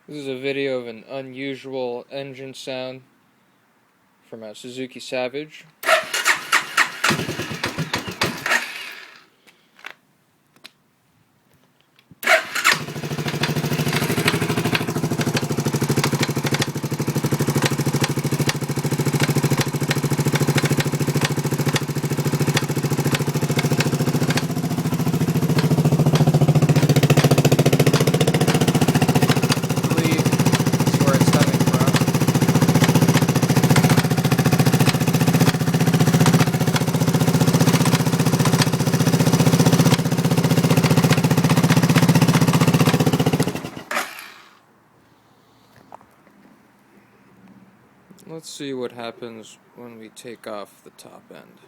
This is a video of an unusual engine sound from a Suzuki Savage. Let's see what happens when we take off the top end.